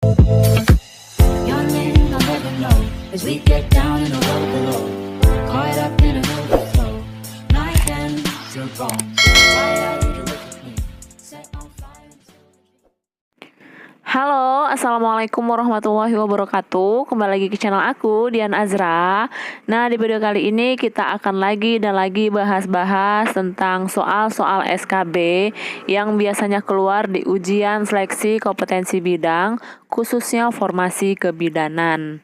Yawning, I'll never know as we get down in the road below. Caught up in an overflow. Night ends are gone. Why you look at me? Set on fire. Halo, Assalamualaikum warahmatullahi wabarakatuh. Kembali lagi ke channel aku, Dian Azra. Nah, di video kali ini kita akan lagi bahas-bahas tentang soal-soal SKB yang biasanya keluar di ujian seleksi kompetensi bidang, khususnya formasi kebidanan.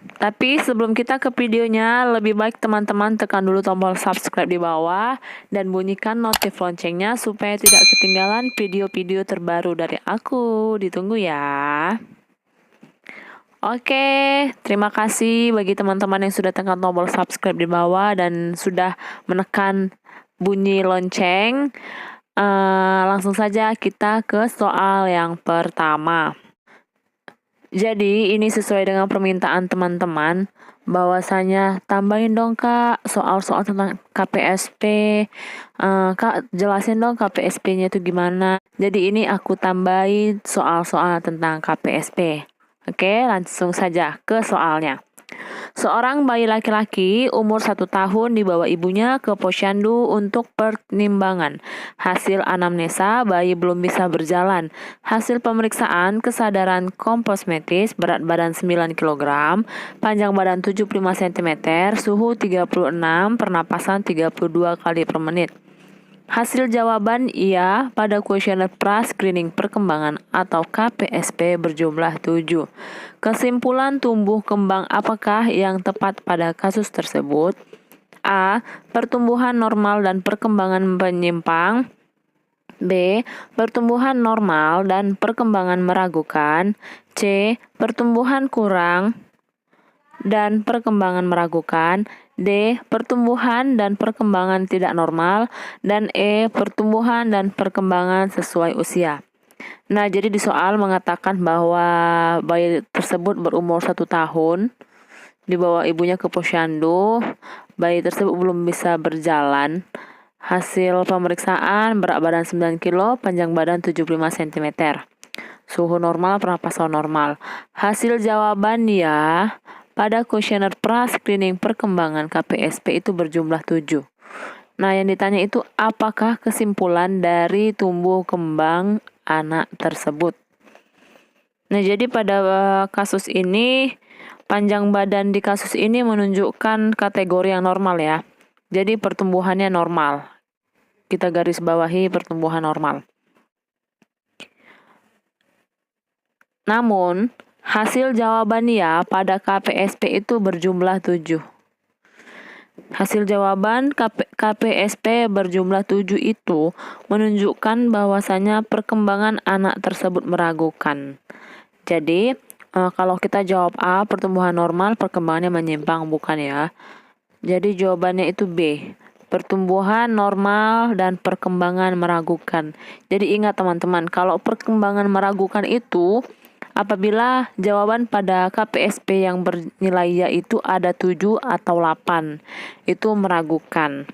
Tapi sebelum kita ke videonya, lebih baik teman-teman tekan dulu tombol subscribe di bawah dan bunyikan notif loncengnya supaya tidak ketinggalan video-video terbaru dari aku. Ditunggu ya. Oke, terima kasih bagi teman-teman yang sudah tekan tombol subscribe di bawah dan sudah menekan bunyi lonceng. Langsung saja kita ke soal yang pertama. Jadi ini sesuai dengan permintaan teman-teman, bahwasanya tambahin dong Kak soal-soal tentang KPSP, Kak jelasin dong KPSP-nya itu gimana. Jadi ini aku tambahin soal-soal tentang KPSP. Oke, langsung saja ke soalnya. Seorang bayi laki-laki umur 1 tahun dibawa ibunya ke posyandu untuk penimbangan. Hasil anamnesa, bayi belum bisa berjalan. Hasil pemeriksaan kesadaran komposmetis, berat badan 9 kg, panjang badan 75 cm, suhu 36, pernapasan 32 kali per menit. Hasil jawaban iya pada kuesioner pra-screening perkembangan atau KPSP berjumlah 7. Kesimpulan tumbuh kembang apakah yang tepat pada kasus tersebut? A. Pertumbuhan normal dan perkembangan menyimpang. B. Pertumbuhan normal dan perkembangan meragukan. C. Pertumbuhan kurang dan perkembangan meragukan. D. Pertumbuhan dan perkembangan tidak normal. Dan E. Pertumbuhan dan perkembangan sesuai usia. Nah, jadi di soal mengatakan bahwa bayi tersebut berumur 1 tahun, dibawa ibunya ke posyandu, bayi tersebut belum bisa berjalan. Hasil pemeriksaan berat badan 9 kg, panjang badan 75 cm. Suhu normal, pernapasan normal. Hasil jawaban ya pada kuesioner pra-screening perkembangan KPSP itu berjumlah 7. Nah, yang ditanya itu apakah kesimpulan dari tumbuh kembang anak tersebut. Nah, jadi pada kasus ini, panjang badan di kasus ini menunjukkan kategori yang normal ya. Jadi pertumbuhannya normal. Kita garis bawahi pertumbuhan normal. Namun, hasil jawaban ya pada KPSP itu berjumlah 7. Hasil jawaban KPSP berjumlah 7 itu menunjukkan bahwasanya perkembangan anak tersebut meragukan. Jadi, kalau kita jawab A, pertumbuhan normal, perkembangannya menyimpang, bukan ya. Jadi jawabannya itu B, pertumbuhan normal dan perkembangan meragukan. Jadi ingat teman-teman, kalau perkembangan meragukan itu apabila jawaban pada KPSP yang bernilai ya itu ada 7 atau 8, itu meragukan.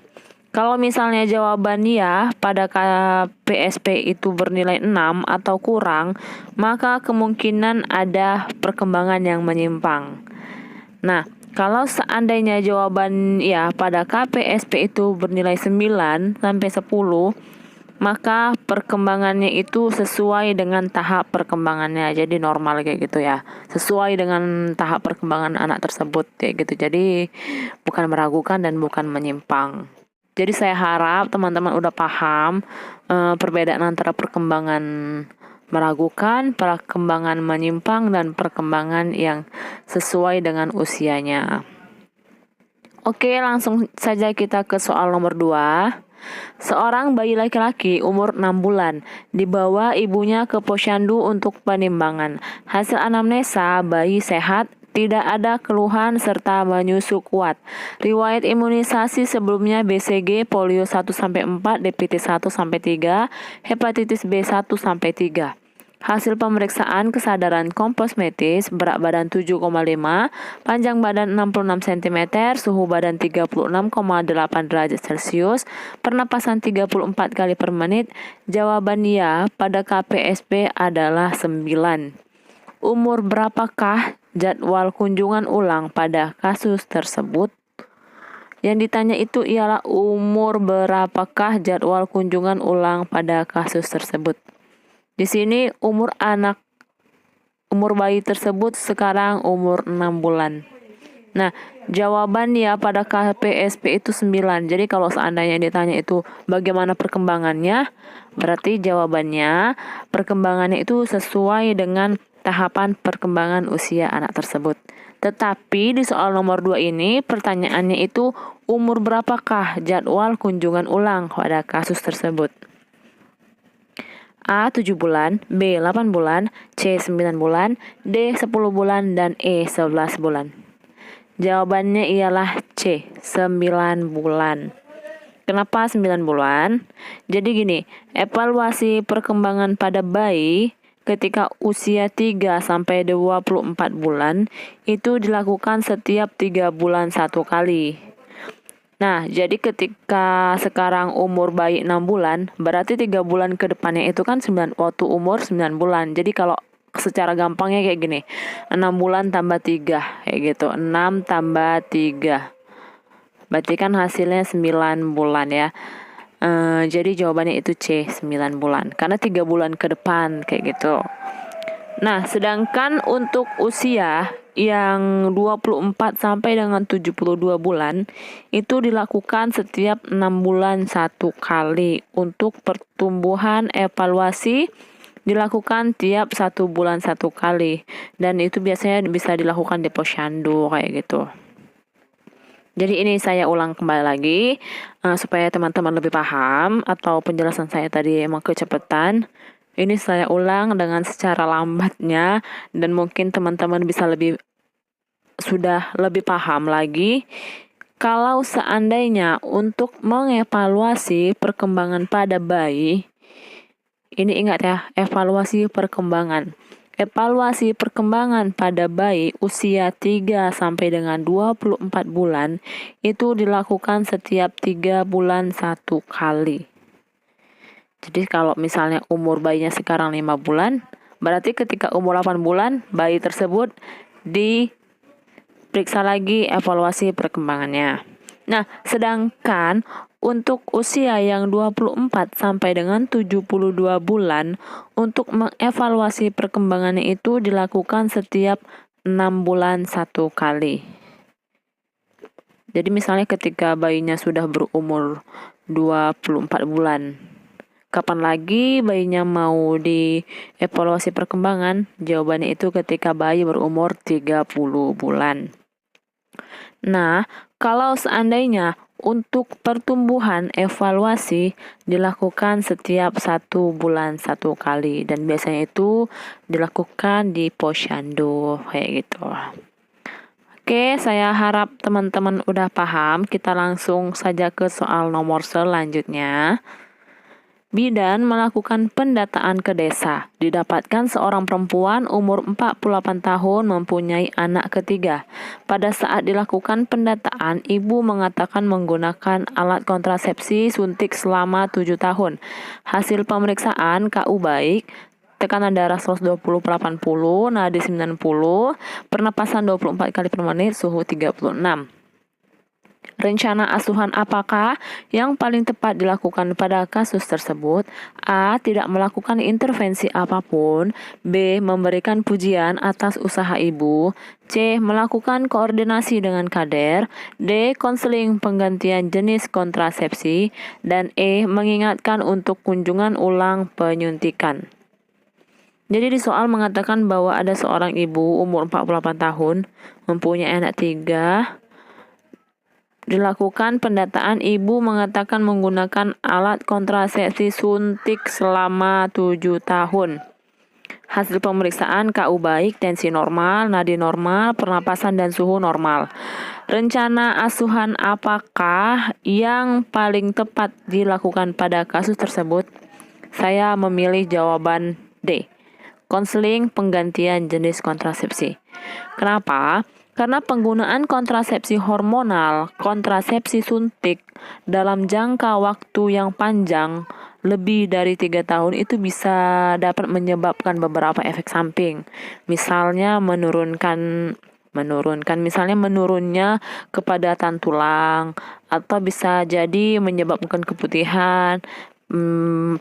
Kalau misalnya jawaban ya pada KPSP itu bernilai 6 atau kurang, maka kemungkinan ada perkembangan yang menyimpang. Nah, kalau seandainya jawaban ya pada KPSP itu bernilai 9 sampai 10, maka perkembangannya itu sesuai dengan tahap perkembangannya, jadi normal kayak gitu ya, sesuai dengan tahap perkembangan anak tersebut kayak gitu. Jadi bukan meragukan dan bukan menyimpang. Jadi saya harap teman-teman udah paham perbedaan antara perkembangan meragukan, perkembangan menyimpang, dan perkembangan yang sesuai dengan usianya. Oke, langsung saja kita ke soal nomor 2. Seorang bayi laki-laki umur 6 bulan dibawa ibunya ke posyandu untuk penimbangan. Hasil anamnesa, bayi sehat, tidak ada keluhan serta menyusu kuat. Riwayat imunisasi sebelumnya BCG, polio 1-4, diabetes 1-3, hepatitis B 1-3. Hasil pemeriksaan kesadaran komposmetis, berat badan 7,5, panjang badan 66 cm, suhu badan 36,8 derajat Celcius, pernapasan 34 kali per menit. Jawaban ya pada KPSP adalah 9. umur berapakah jadwal kunjungan ulang pada kasus tersebut? Yang ditanya itu ialah umur berapakah jadwal kunjungan ulang pada kasus tersebut. Di sini umur bayi tersebut sekarang umur 6 bulan. Nah, jawaban ya pada KPSP itu 9. Jadi kalau seandainya ditanya itu bagaimana perkembangannya, berarti jawabannya perkembangannya itu sesuai dengan tahapan perkembangan usia anak tersebut. Tetapi di soal nomor 2 ini pertanyaannya itu umur berapakah jadwal kunjungan ulang pada kasus tersebut. A 7 bulan, B 8 bulan, C 9 bulan, D 10 bulan, dan E 11 bulan. Jawabannya ialah C, 9 bulan. Kenapa 9 bulan? Jadi gini, evaluasi perkembangan pada bayi ketika usia 3 sampai 24 bulan itu dilakukan setiap 3 bulan 1 kali. Nah, jadi ketika sekarang umur bayi 6 bulan, berarti 3 bulan ke depannya itu kan waktu umur 9 bulan. Jadi kalau secara gampangnya kayak gini, 6 bulan tambah 3, kayak gitu, 6 tambah 3. Berarti kan hasilnya 9 bulan ya. Jadi jawabannya itu C, 9 bulan. Karena 3 bulan ke depan, kayak gitu. Nah, sedangkan untuk usia yang 24 sampai dengan 72 bulan, itu dilakukan setiap 6 bulan 1 kali. Untuk pertumbuhan evaluasi dilakukan tiap 1 bulan 1 kali, dan itu biasanya bisa dilakukan di posyandu kayak gitu. Jadi ini saya ulang kembali lagi supaya teman-teman lebih paham, atau penjelasan saya tadi emang kecepatan. Ini saya ulang dengan secara lambatnya, dan mungkin teman-teman bisa sudah lebih paham lagi. Kalau seandainya untuk mengevaluasi perkembangan pada bayi, ini ingat ya, evaluasi perkembangan. Evaluasi perkembangan pada bayi usia 3 sampai dengan 24 bulan itu dilakukan setiap 3 bulan 1 kali. Jadi kalau misalnya umur bayinya sekarang 5 bulan, berarti ketika umur 8 bulan, bayi tersebut diperiksa lagi evaluasi perkembangannya. Nah, sedangkan untuk usia yang 24 sampai dengan 72 bulan, untuk mengevaluasi perkembangannya itu dilakukan setiap 6 bulan 1 kali. Jadi misalnya ketika bayinya sudah berumur 24 bulan, kapan lagi bayinya mau dievaluasi perkembangan? Jawabannya itu ketika bayi berumur 30 bulan. Nah, kalau seandainya untuk pertumbuhan evaluasi dilakukan setiap 1 bulan 1 kali, dan biasanya itu dilakukan di posyandu kayak gitu. Oke, saya harap teman-teman udah paham. Kita langsung saja ke soal nomor selanjutnya. Bidan melakukan pendataan ke desa. Didapatkan seorang perempuan umur 48 tahun mempunyai anak ketiga. Pada saat dilakukan pendataan, ibu mengatakan menggunakan alat kontrasepsi suntik selama 7 tahun. Hasil pemeriksaan KU baik, tekanan darah 120/80, nadi 90, pernapasan 24 kali per menit, suhu 36. Rencana asuhan apakah yang paling tepat dilakukan pada kasus tersebut? A. Tidak melakukan intervensi apapun. B. Memberikan pujian atas usaha ibu. C. Melakukan koordinasi dengan kader. D. Konseling penggantian jenis kontrasepsi. Dan E. Mengingatkan untuk kunjungan ulang penyuntikan. Jadi di soal mengatakan bahwa ada seorang ibu umur 48 tahun mempunyai anak 3. Dilakukan pendataan, ibu mengatakan menggunakan alat kontrasepsi suntik selama 7 tahun. Hasil pemeriksaan KU baik, tensi normal, nadi normal, pernapasan dan suhu normal. Rencana asuhan apakah yang paling tepat dilakukan pada kasus tersebut? Saya memilih jawaban D. Konseling penggantian jenis kontrasepsi. Kenapa? Karena penggunaan kontrasepsi hormonal, kontrasepsi suntik dalam jangka waktu yang panjang, lebih dari 3 tahun itu bisa dapat menyebabkan beberapa efek samping. Misalnya menurunnya kepadatan tulang, atau bisa jadi menyebabkan keputihan,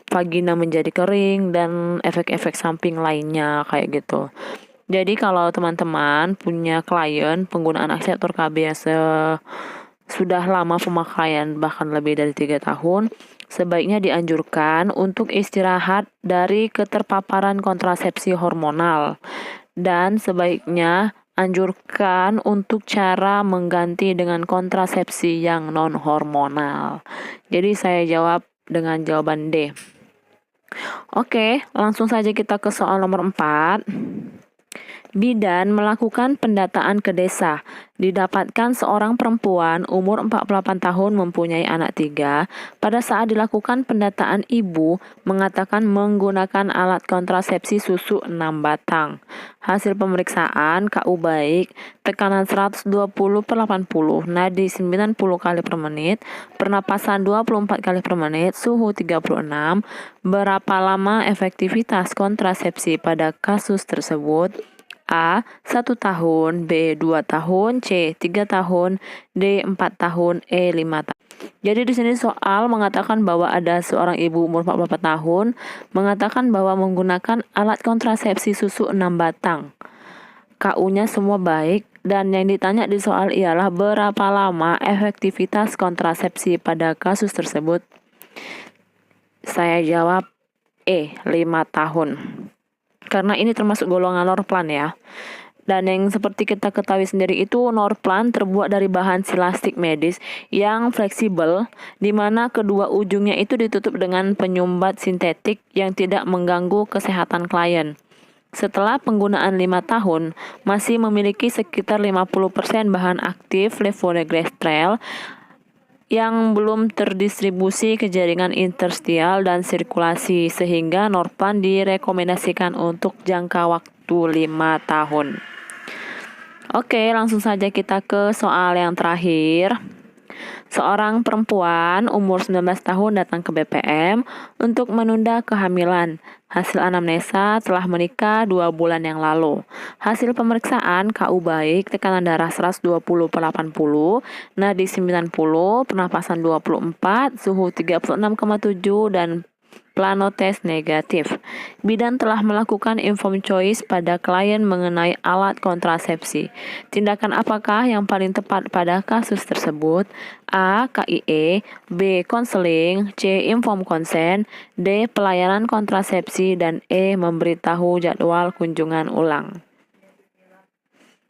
vagina menjadi kering, dan efek-efek samping lainnya kayak gitu. Jadi kalau teman-teman punya klien penggunaan akseptor KB yang sudah lama pemakaian, bahkan lebih dari 3 tahun, sebaiknya dianjurkan untuk istirahat dari keterpaparan kontrasepsi hormonal. Dan sebaiknya anjurkan untuk cara mengganti dengan kontrasepsi yang non-hormonal. Jadi saya jawab dengan jawaban D. Oke, langsung saja kita ke soal nomor 4. Bidan melakukan pendataan ke desa. Didapatkan seorang perempuan umur 48 tahun mempunyai anak 3. Pada saat dilakukan pendataan, ibu mengatakan menggunakan alat kontrasepsi susu 6 batang. Hasil pemeriksaan KU baik, tekanan 120/80, nadi 90 kali per menit, pernapasan 24 kali per menit, suhu 36. Berapa lama efektivitas kontrasepsi pada kasus tersebut? A. 1 tahun, B. 2 tahun, C. 3 tahun, D. 4 tahun, E. 5 tahun. Jadi di sini soal mengatakan bahwa ada seorang ibu umur 44 tahun mengatakan bahwa menggunakan alat kontrasepsi susu 6 batang. KU-nya semua baik, dan yang ditanya di soal ialah berapa lama efektivitas kontrasepsi pada kasus tersebut. Saya jawab E. 5 tahun. Karena ini termasuk golongan Norplan ya. Dan yang seperti kita ketahui sendiri itu Norplan terbuat dari bahan silastik medis yang fleksibel, di mana kedua ujungnya itu ditutup dengan penyumbat sintetik yang tidak mengganggu kesehatan klien. Setelah penggunaan 5 tahun, masih memiliki sekitar 50% bahan aktif levonorgestrel yang belum terdistribusi ke jaringan interstitial dan sirkulasi, sehingga Norplan direkomendasikan untuk jangka waktu 5 tahun. Oke, langsung saja kita ke soal yang terakhir. Seorang perempuan umur 19 tahun datang ke BPM untuk menunda kehamilan. Hasil anamnesa telah menikah 2 bulan yang lalu. Hasil pemeriksaan KU baik, tekanan darah 120/80, nadi 90, pernapasan 24, suhu 36,7, dan plano tes negatif. Bidan telah melakukan informed choice pada klien mengenai alat kontrasepsi. Tindakan apakah yang paling tepat pada kasus tersebut? A. KIE, B. Konseling, C. Informed consent, D. Pelayanan kontrasepsi, dan E. Memberitahu jadwal kunjungan ulang.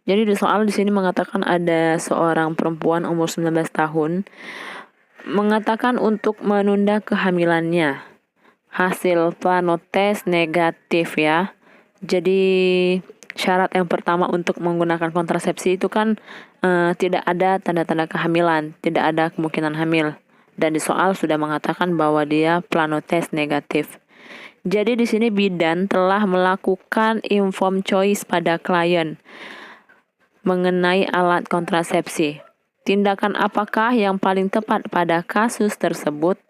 Jadi di soal di sini mengatakan ada seorang perempuan umur 19 tahun mengatakan untuk menunda kehamilannya. Hasil plano tes negatif ya. Jadi syarat yang pertama untuk menggunakan kontrasepsi itu kan tidak ada tanda-tanda kehamilan, tidak ada kemungkinan hamil. Dan di soal sudah mengatakan bahwa dia plano tes negatif. Jadi di sini bidan telah melakukan informed choice pada klien mengenai alat kontrasepsi. Tindakan apakah yang paling tepat pada kasus tersebut?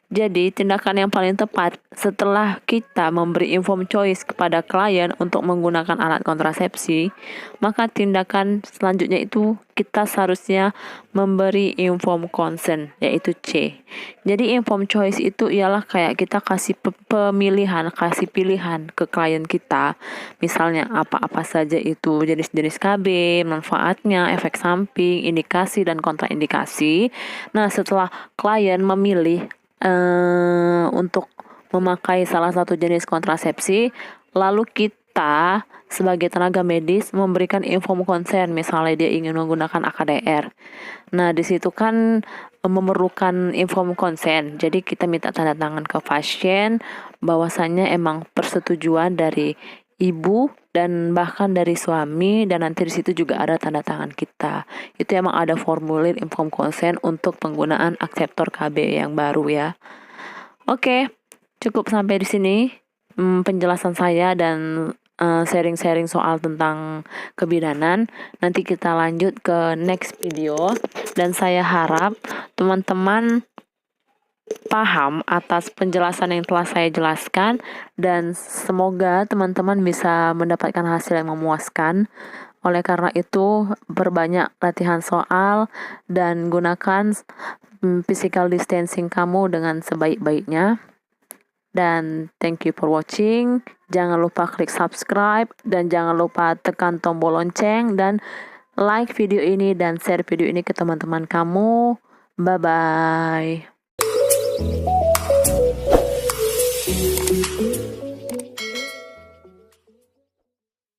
Jadi, tindakan yang paling tepat setelah kita memberi informed choice kepada klien untuk menggunakan alat kontrasepsi, maka tindakan selanjutnya itu kita seharusnya memberi informed consent, yaitu C. Jadi, informed choice itu ialah kayak kita kasih kasih pilihan ke klien kita. Misalnya apa-apa saja itu jenis-jenis KB, manfaatnya, efek samping, indikasi, dan kontraindikasi. Nah, setelah klien memilih untuk memakai salah satu jenis kontrasepsi, lalu kita sebagai tenaga medis memberikan informed consent, misalnya dia ingin menggunakan AKDR. Nah, di situ kan memerlukan informed consent. Jadi kita minta tanda tangan ke pasien bahwasannya emang persetujuan dari ibu dan bahkan dari suami, dan nanti di situ juga ada tanda tangan kita. Itu emang ada formulir informed consent untuk penggunaan akseptor KB yang baru ya. Oke, cukup sampai di sini penjelasan saya, dan sharing-sharing soal tentang kebidanan. Nanti kita lanjut ke next video, dan saya harap teman-teman paham atas penjelasan yang telah saya jelaskan, dan semoga teman-teman bisa mendapatkan hasil yang memuaskan. Oleh karena itu, perbanyak latihan soal dan gunakan physical distancing kamu dengan sebaik-baiknya. Dan thank you for watching. Jangan lupa klik subscribe dan jangan lupa tekan tombol lonceng dan like video ini dan share video ini ke teman-teman kamu. Bye bye.